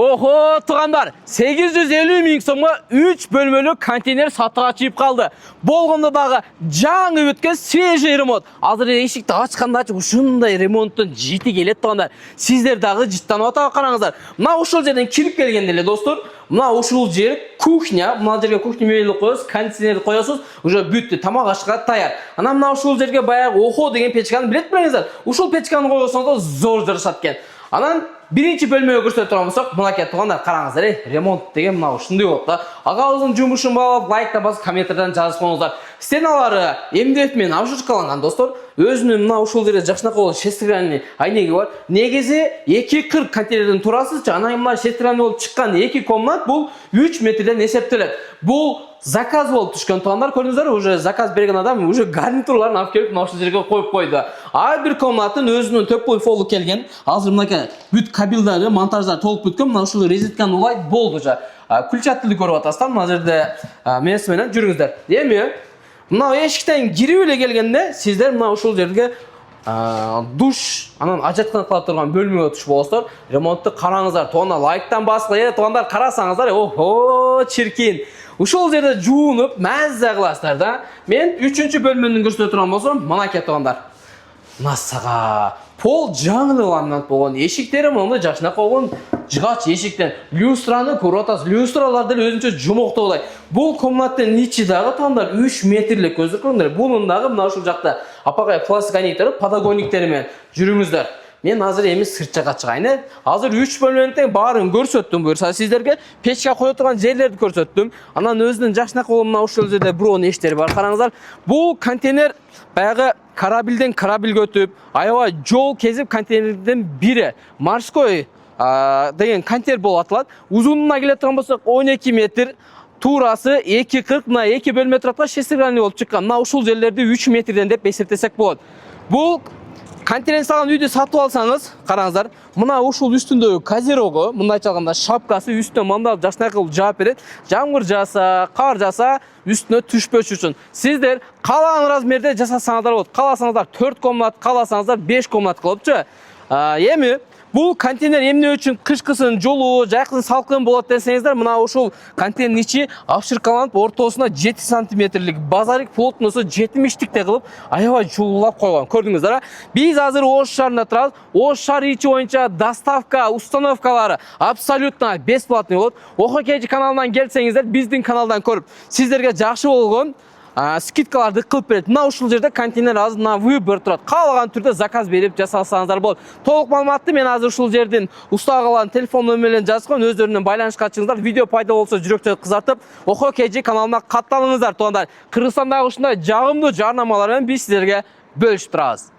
Oho туғандар, 850 миң сомға 3 бөлмелі контейнер сатыға чиіп қалды. Болғанда дағы жаңы өткен свежий ремонт. Азыр ешікті ашқанда ушындай ремонттың жеті келет туғандар. Сіздер дағы життан отаға қараңыздар. Мына ушыл жерден кіріп келгенделе достор. Мына ушыл жер кухня. Мына жерге кухня мебелі қойыз, кондиционер қоясыз, уже бүтті, тамақ ашқа таяр. Ана мына ушыл жерге баяғы охо деген печканы білет біліңіздер. Ушыл печканы қойысаңызда зор жарышат кен. Анан биринчи бөлмөгө көрсөтүп турганбызсак, мынакей тугандар караңыздар, ремонт деген мына ушундай болуп да. Агабыздын жумушун баалап, лайктан басып, комменттерден жазып коюңуздар. Стеналары МДФ менен обшивкаланган достор. Өзүнүн мына ушул жерде жакшынакай болгон шестерганный айнеги бар. Негизи 2,40 контейнерден турасыз, анан мына шестерганный болуп чыккан 2 комнат бул 3 метрден эсептелет. Бул заказ болуп түшкөн тугандар, көрдүңүздөр, уже заказ берген адам уже гарнитурларын алып келип мына ушул жерге коюп койду. Ар бир комнаттын өзүнүн төпкөл фолу келген. Азыр мынакей бүт кабелдары, монтаждар толуп бүткөн. Мына ушул резетканы улайт болду уже. Күлчаттылды көрүп атасыздар. Мына жерде менен менен жүрүңүздөр. Эми мына эшиктен кирип эле келгенде сиздер мына ушул жерге душ, анан ажаткан кыла турган бөлмөгө өтүш болосуздар. Ремонтты караңыздар. Туганда лайктан басып, тугандар карасаңыздар, охо, чиркин. Ушул жерде жуунуп, маза кыласыздар да. Мен 3-чү бөлмөнүн көрсөтө турган болсом, мынакей тугандар. Насага пол жаңы ламинат болгон, эшиктери мондай жакшынакай болгон, жыгач эшиктен люстраны көрүп атасыз. Люстралар деле өзүнчө жумоктогудай. Бул комнаттын ичи дагы тугандар 3 метрлик көздөр көрүңүздөр. Бунун дагы мына ушул жакта апагай пластик айнектери, подогонниктери менен жүрүңүздөр. Мен азыр эми сыртчага чыгайын. Азыр 3 бөлмөнүн тең баарын көрсөттүм. Буюрса сиздерге печка кое турган жерлерди көрсөттүм. Анан өзүнүн жакшынакай болгон мына ушул жерде бирон эштери бар. Караңыздар. Бул контейнер баягы корабльден корабльге өтүп, аябай жол кезип контейнерден бири морской деген контейнер болуп аталат. Узунуна келе турган болсок 12 метр, туурасы 2,40, мына 2 бөлмө турат, шестерганный болуп чыккан. Мына ушул жерлерди 3 метрден деп эсептесек болот. Бул контейнер салган үйдү сатып алсаңыз, караңыздар, мына ушул үстүндөгү козерогу, мындайча алганда шапкасы үстүнө мындай жакшынакай кылып жаап берет. Жамгыр жаса, кар жаса, үстүнө түшпөш үчүн. Сиздер каалаган размерде жасасаңыздар болот. Кааласаңыздар 4 комнат, кааласаңыздар 5 комнат кылыпчы. Эми бул контейнер эмне үчүн кышкысын жолу, жайкын салкын болот десеңиздер, мына ушул контейнердин ичи обширкаланып, ортосуна 7 сантиметрлик базарик плотносу 70-тикте кылып, аябай жуулап койгон. Көрдүңүздөр, биз азыр Ош шаарында турабыз. Ош шаары ичи боюнча доставка, установкалары абсолютно бесплатный болот. Охо KG каналынан келсеңиздер, биздин каналдан көрүп, сиздерге жакшы болгон скидкаларды кылып берет. Мына ушул жерде контейнер азыр на выбор турат. Каалаган түрдө заказ берип жасасаңыздар болот. Толук маалыматты мен азыр ушул жердин устагалардын телефон нөмүрлөрүн жазган, өздөрүнүн байланышка чыгыңыздар. Видео пайда болсо жүрөктөрү кызартып, Охо KG каналына катталыңыздар тугандар. Кыргызстандагы ушундай жагымдуу жарнамалар менен биз сиздерге бөлүшүп турабыз.